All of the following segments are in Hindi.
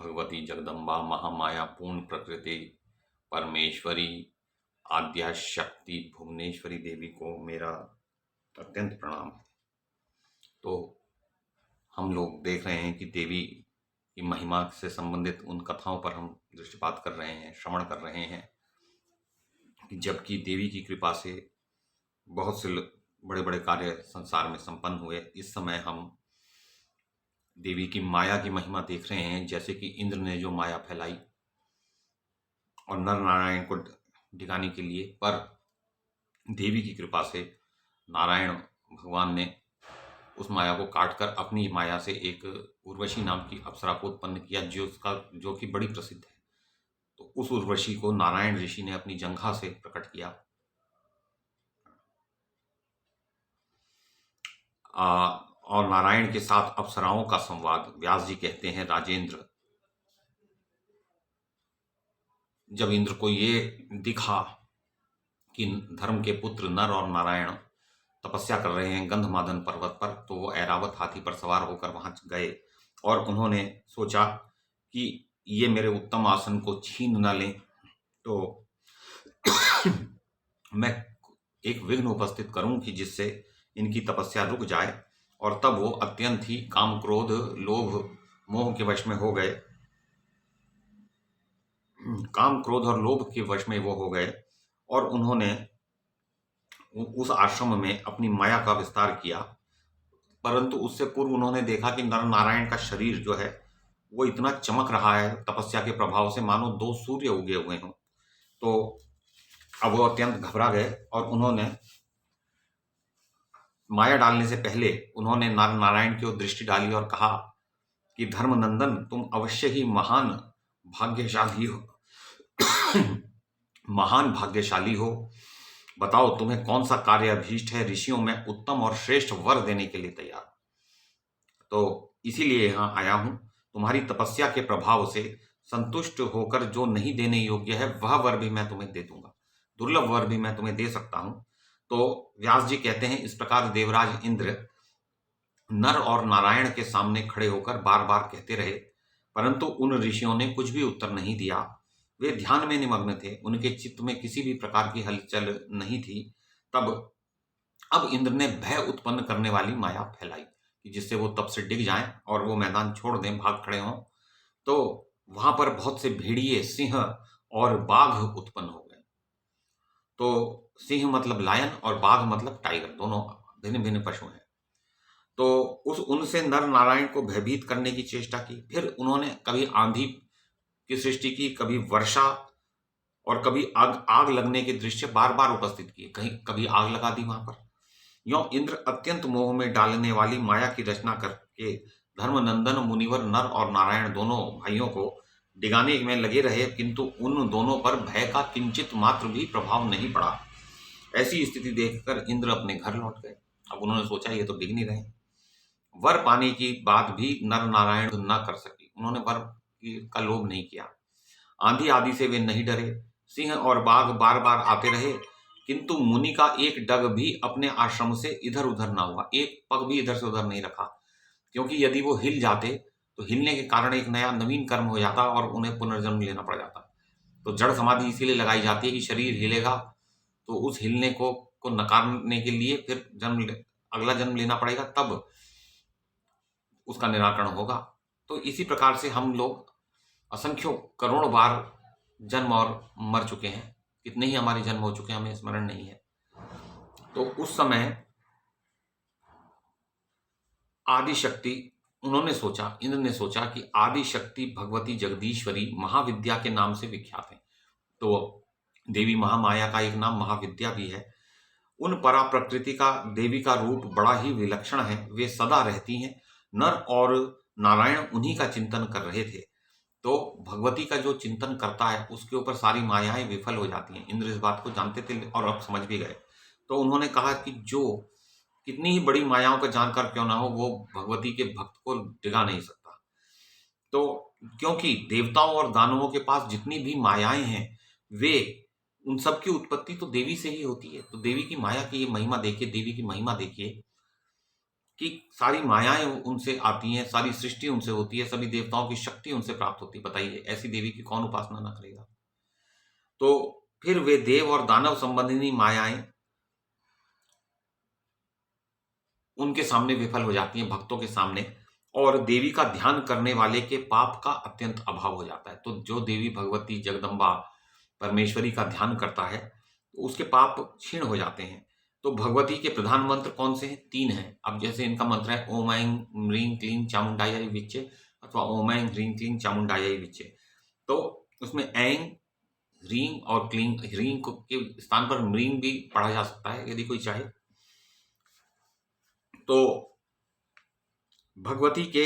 भगवती जगदम्बा महामाया पूर्ण प्रकृति परमेश्वरी आद्या शक्ति भुवनेश्वरी देवी को मेरा अत्यंत प्रणाम। तो हम लोग देख रहे हैं कि देवी की महिमा से संबंधित उन कथाओं पर हम दृष्टिपात कर रहे हैं, श्रवण कर रहे हैं, जबकि देवी की कृपा से बहुत से बड़े बड़े कार्य संसार में संपन्न हुए। इस समय हम देवी की माया की महिमा देख रहे हैं, जैसे कि इंद्र ने जो माया फैलाई और नर नारायण को डिगाने के लिए, पर देवी की कृपा से नारायण भगवान ने उस माया को काटकर अपनी माया से एक उर्वशी नाम की अप्सरा को उत्पन्न किया, जो कि बड़ी प्रसिद्ध है। तो उस उर्वशी को नारायण ऋषि ने अपनी जंघा से प्रकट किया। और नारायण के साथ अप्सराओं का संवाद। व्यास जी कहते हैं, राजेंद्र, जब इंद्र को ये दिखा कि धर्म के पुत्र नर और नारायण तपस्या कर रहे हैं गंधमादन पर्वत पर, तो वो ऐरावत हाथी पर सवार होकर वहां गए और उन्होंने सोचा कि ये मेरे उत्तम आसन को छीन न लें, तो मैं एक विघ्न उपस्थित करूं कि जिससे इनकी तपस्या रुक जाए। और तब वो अत्यंत ही काम क्रोध लोभ मोह के वश में हो गए। काम क्रोध और लोभ के वश में वो हो गए और उन्होंने उस आश्रम में अपनी माया का विस्तार किया। परंतु उससे पूर्व उन्होंने देखा कि नर नारायण का शरीर जो है वो इतना चमक रहा है तपस्या के प्रभाव से, मानो दो सूर्य उगे हुए हों। तो अब वो अत्यंत घबरा गए और उन्होंने माया डालने से पहले उन्होंने नर नारायण की ओर दृष्टि डाली और कहा कि धर्मनंदन, तुम अवश्य ही महान भाग्यशाली हो महान भाग्यशाली हो। बताओ तुम्हें कौन सा कार्य अभीष्ट है। ऋषियों में उत्तम और श्रेष्ठ वर देने के लिए तैयार। तो इसीलिए यहां आया हूं। तुम्हारी तपस्या के प्रभाव से संतुष्ट होकर जो नहीं देने योग्य है वह वर भी मैं तुम्हें दे दूंगा, दुर्लभ वर भी मैं तुम्हें दे सकता हूं। तो व्यास जी कहते हैं, इस प्रकार देवराज इंद्र नर और नारायण के सामने खड़े होकर बार बार कहते रहे, परंतु उन ऋषियों ने कुछ भी उत्तर नहीं दिया। वे ध्यान में निमग्न थे, उनके चित्त में किसी भी प्रकार की हलचल नहीं थी। तब अब इंद्र ने भय उत्पन्न करने वाली माया फैलाई कि जिससे वो तब से डिग जाएं और वो मैदान छोड़ दें, भाग खड़े हों। तो वहां पर बहुत से भेड़िए, सिंह और बाघ उत्पन्न हो गए। तो सिंह मतलब लायन और बाघ मतलब टाइगर, दोनों भिन्न भिन्न पशु हैं। तो उनसे नर नारायण को भयभीत करने की चेष्टा की। फिर उन्होंने कभी आंधी की सृष्टि की, कभी वर्षा और कभी आग लगने के दृश्य बार बार उपस्थित किए। कहीं कभी आग लगा दी वहां पर। यों इंद्र अत्यंत मोह में डालने वाली माया की रचना करके धर्मनंदन मुनिवर नर और नारायण दोनों भाइयों को डिगाने में लगे रहे, किंतु उन दोनों पर भय का किंचित मात्र भी प्रभाव नहीं पड़ा। ऐसी स्थिति देखकर इंद्र अपने घर लौट गए। अब उन्होंने सोचा ये तो डिग नहीं रहे। वर पाने की बात भी नर नारायण न कर सके। उन्होंने वर का लोभ नहीं किया। आंधी आदि से वे नहीं डरे। सिंह और बाघ बार बार आते रहे, किंतु मुनि का एक डग भी अपने आश्रम से इधर उधर ना हुआ, एक पग भी इधर से उधर नहीं रखा। क्योंकि यदि वो हिल जाते तो हिलने के कारण एक नया नवीन कर्म हो जाता और उन्हें पुनर्जन्म लेना पड़ जाता। तो जड़ समाधि इसीलिए लगाई जाती है कि शरीर हिलेगा तो उस हिलने को नकारने के लिए फिर अगला जन्म लेना पड़ेगा, तब उसका निराकरण होगा। तो इसी प्रकार से हम लोग असंख्यों करोड़ बार जन्म और मर चुके हैं। कितने ही हमारे जन्म हो चुके हैं, हमें स्मरण नहीं है। तो उस समय आदि शक्ति, इंद्र ने सोचा कि आदि शक्ति भगवती जगदीश्वरी महाविद्या के नाम से विख्यात है। तो देवी महामाया का एक नाम महाविद्या भी है। उन परा प्रकृति का देवी का रूप बड़ा ही विलक्षण है। वे सदा रहती हैं। नर और नारायण उन्हीं का चिंतन कर रहे थे। तो भगवती का जो चिंतन करता है उसके ऊपर सारी मायाएं विफल हो जाती हैं। इंद्र इस बात को जानते थे और अब समझ भी गए। तो उन्होंने कहा कि जो कितनी ही बड़ी मायाओं का जानकार क्यों ना हो, वो भगवती के भक्त को डिगा नहीं सकता। तो क्योंकि देवताओं और दानवों के पास जितनी भी मायाएं हैं, वे उन सब की उत्पत्ति तो देवी से ही होती है। तो देवी की माया की ये महिमा देखिए, देवी की महिमा देखिए कि सारी मायाएं उनसे आती हैं, सारी सृष्टि उनसे होती है, सभी देवताओं की शक्ति उनसे प्राप्त होती है। बताइए ऐसी देवी की कौन उपासना ना करेगा। तो फिर वे देव और दानव संबंधिनी मायाएं उनके सामने विफल हो जाती हैं, भक्तों के सामने, और देवी का ध्यान करने वाले के पाप का अत्यंत अभाव हो जाता है। तो जो देवी भगवती जगदम्बा परमेश्वरी का ध्यान करता है तो उसके पाप क्षीण हो जाते हैं। तो भगवती के प्रधान मंत्र कौन से हैं? 3 हैं। अब जैसे इनका मंत्र है ओम ऐं ह्रीं क्लीं चामुंडायै विच्चे अथवा ओम ऐं ह्रीं क्लीं चामुंडायै विच्चे। तो उसमें ऐं, ह्रीं और क्लीं, ह्रीं के स्थान पर म्रीं भी पढ़ा जा सकता है यदि कोई चाहे। तो भगवती के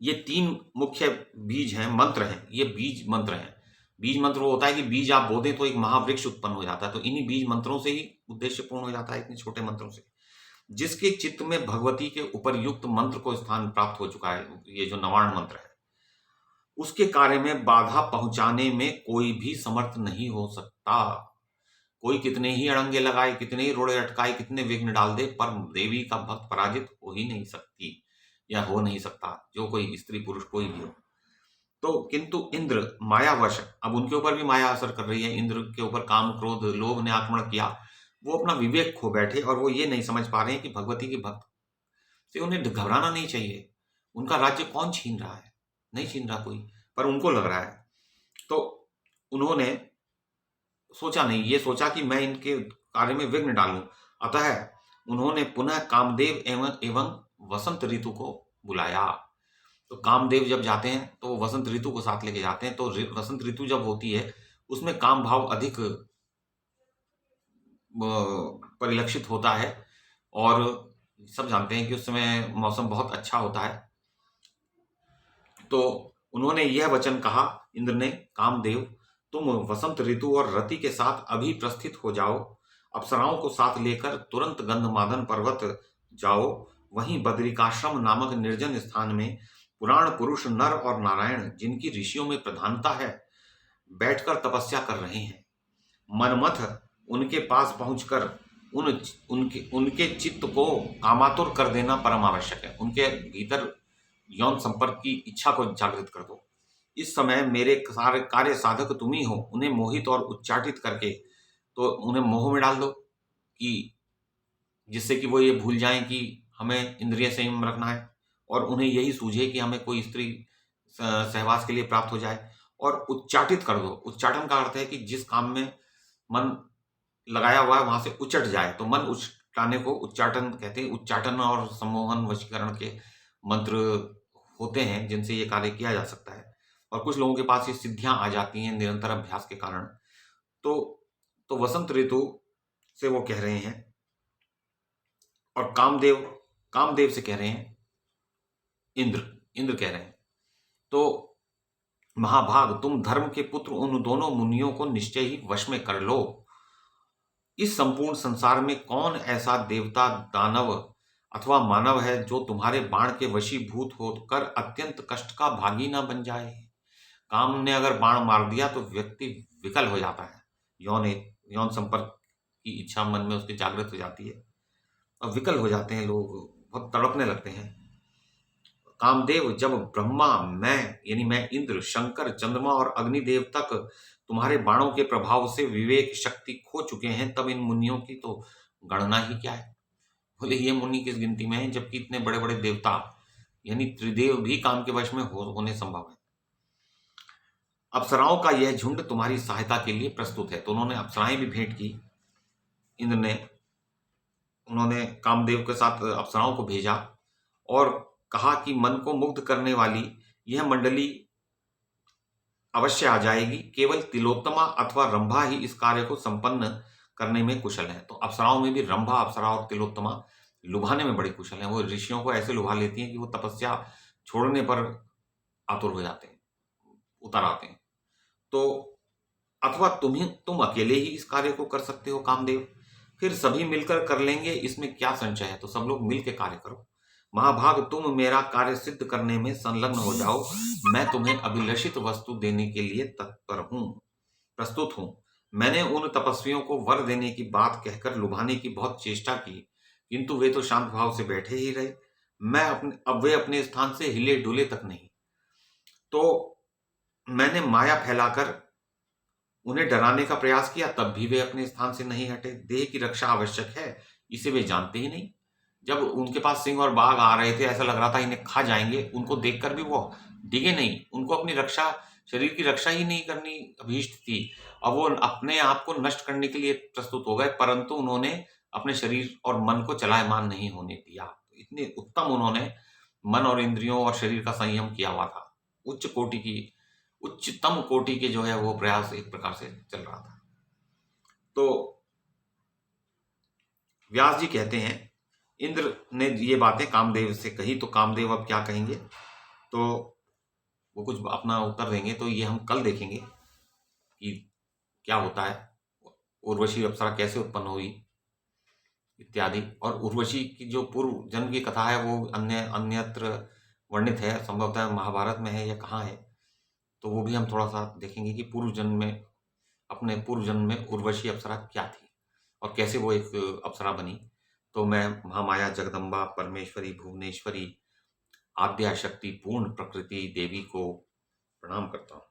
ये 3 मुख्य बीज हैं, मंत्र हैं, ये बीज मंत्र हैं। बीज मंत्र वो होता है कि बीज आप बो दें तो एक महावृक्ष उत्पन्न हो जाता है। तो इन्हीं बीज मंत्रों से ही उद्देश्य पूर्ण हो जाता है, इतने छोटे मंत्रों से। जिसके चित्त में भगवती के उपर्युक्त मंत्र को स्थान प्राप्त हो चुका है, ये जो नवार्ण मंत्र है, उसके कार्य में बाधा पहुंचाने में कोई भी समर्थ नहीं हो सकता। कोई कितने ही अड़ंगे लगाए, कितने ही रोड़े अटकाए, कितने विघ्न डाल दे, पर देवी का भक्त पराजित हो ही नहीं सकती या हो नहीं सकता, जो कोई स्त्री पुरुष कोई भी हो। तो किंतु इंद्र मायावश, अब उनके ऊपर भी माया असर कर रही है। इंद्र के ऊपर काम, क्रोध, लोभ ने आक्रमण किया। वो अपना विवेक खो बैठे और वो ये नहीं समझ पा रहे हैं कि भगवती के भक्त से उन्हें घबराना नहीं चाहिए। उनका राज्य कौन छीन रहा है? नहीं छीन रहा कोई, पर उनको लग रहा है। तो उन्होंने सोचा नहीं, ये सोचा कि मैं इनके कार्य में विघ्न डालूं। अतः उन्होंने पुनः कामदेव एवं वसंत ऋतु को बुलाया। तो कामदेव जब जाते हैं तो वो वसंत ऋतु को साथ लेके जाते हैं। तो वसंत ऋतु जब होती है उसमें काम भाव अधिक परिलक्षित होता है, और सब जानते हैं कि उस समय मौसम बहुत अच्छा होता है। तो उन्होंने यह वचन कहा, इंद्र ने, कामदेव तुम वसंत ऋतु और रति के साथ अभी प्रस्थित हो जाओ। अप्सराओं को साथ लेकर तुरंत गंधमादन पर्वत जाओ। वहीं बद्रिकाश्रम नामक निर्जन स्थान में पुराण पुरुष नर और नारायण, जिनकी ऋषियों में प्रधानता है, बैठकर तपस्या कर रहे हैं। मनमथ उनके पास पहुंचकर उनके चित्त को कामातुर कर देना परम आवश्यक है। उनके भीतर यौन संपर्क की इच्छा को जागृत कर दो। इस समय मेरे सारे कार्य साधक तुम ही हो। उन्हें मोहित और उच्चाटित करके तो उन्हें मोह में डाल दो, कि जिससे कि वो ये भूल जाएं कि हमें इंद्रिय संयम रखना है, और उन्हें यही सूझे कि हमें कोई स्त्री सहवास के लिए प्राप्त हो जाए, और उच्चाटित कर दो। उच्चाटन का अर्थ है कि जिस काम में मन लगाया हुआ है वहां से उचट जाए। तो मन उचटाने को उच्चाटन कहते हैं। उच्चाटन और सम्मोहन वशीकरण के मंत्र होते हैं जिनसे ये कार्य किया जा सकता है, और कुछ लोगों के पास ये सिद्धियां आ जाती हैं निरंतर अभ्यास के कारण। तो वसंत ऋतु से वो कह रहे हैं, और कामदेव से कह रहे हैं, इंद्र कह रहे हैं। तो महाभाग, तुम धर्म के पुत्र उन दोनों मुनियों को निश्चय ही वश में कर लो। इस संपूर्ण संसार में कौन ऐसा देवता, दानव अथवा मानव है जो तुम्हारे बाण के वशीभूत होकर अत्यंत कष्ट का भागी ना बन जाए? काम ने अगर बाण मार दिया तो व्यक्ति विकल हो जाता है। यौन संपर्क की इच्छा मन में उसके जागृत हो जाती है और विकल हो जाते हैं लोग, बहुत तड़पने लगते हैं। कामदेव, जब ब्रह्मा, मैं इंद्र, शंकर, चंद्रमा और अग्निदेव तक तुम्हारे बाणों के प्रभाव से विवेक शक्ति खो चुके हैं, तब इन मुनियों की तो गणना ही क्या है। बोले ये मुनि किस गिनती में है, जबकि इतने बड़े बड़े देवता यानी त्रिदेव भी काम के वश में होने संभव है। अप्सराओं का यह झुंड तुम्हारी सहायता के लिए प्रस्तुत है। तो उन्होंने अप्सराएं भी भेंट की। इंद्र ने, उन्होंने कामदेव के साथ अप्सराओं को भेजा और कहा कि मन को मुग्ध करने वाली यह मंडली अवश्य आ जाएगी। केवल तिलोत्तमा अथवा रंभा ही इस कार्य को संपन्न करने में कुशल है। तो अप्सराओं में भी रंभा, अप्सरा और तिलोत्तमा लुभाने में बड़ी कुशल है। वो ऋषियों को ऐसे लुभा लेती हैं कि वो तपस्या छोड़ने पर आतुर हो जाते हैं, उतर आते हैं। तो अथवा तुम अकेले ही इस कार्य को कर सकते हो कामदेव, फिर सभी मिलकर कर लेंगे, इसमें क्या संशय है। तो सब लोग मिलकर कार्य करो। महाभाग, तुम मेरा कार्य सिद्ध करने में संलग्न हो जाओ। मैं तुम्हें अभिलषित वस्तु देने के लिए तत्पर हूं, प्रस्तुत हूं। मैंने उन तपस्वियों को वर देने की बात कहकर लुभाने की बहुत चेष्टा की, किंतु वे तो शांत भाव से बैठे ही रहे। अब वे अपने स्थान से हिले डुले तक नहीं। तो मैंने माया फैलाकर उन्हें डराने का प्रयास किया, तब भी वे अपने स्थान से नहीं हटे। देह की रक्षा आवश्यक है, इसे वे जानते ही नहीं। जब उनके पास सिंह और बाघ आ रहे थे, ऐसा लग रहा था इन्हें खा जाएंगे, उनको देखकर भी वो डिगे नहीं। उनको अपनी रक्षा, शरीर की रक्षा ही नहीं करनी अभीष्ट थी। अब वो अपने आप को नष्ट करने के लिए प्रस्तुत हो गए, परंतु उन्होंने अपने शरीर और मन को चलायमान नहीं होने दिया। इतने उत्तम उन्होंने मन और इंद्रियों और शरीर का संयम किया हुआ था। उच्चतम कोटि के जो है वो प्रयास एक प्रकार से चल रहा था। तो व्यास जी कहते हैं, इंद्र ने ये बातें कामदेव से कही, तो कामदेव अब क्या कहेंगे, तो वो कुछ अपना उत्तर देंगे। तो ये हम कल देखेंगे कि क्या होता है, उर्वशी अप्सरा कैसे उत्पन्न हुई इत्यादि। और उर्वशी की जो पूर्व जन्म की कथा है वो अन्यत्र वर्णित है, संभवतः महाभारत में है या कहाँ है, तो वो भी हम थोड़ा सा देखेंगे कि अपने पूर्व जन्म में उर्वशी अप्सरा क्या थी और कैसे वो एक अप्सरा बनी। तो मैं महामाया जगदम्बा परमेश्वरी भुवनेश्वरी आद्या शक्ति पूर्ण प्रकृति देवी को प्रणाम करता हूँ।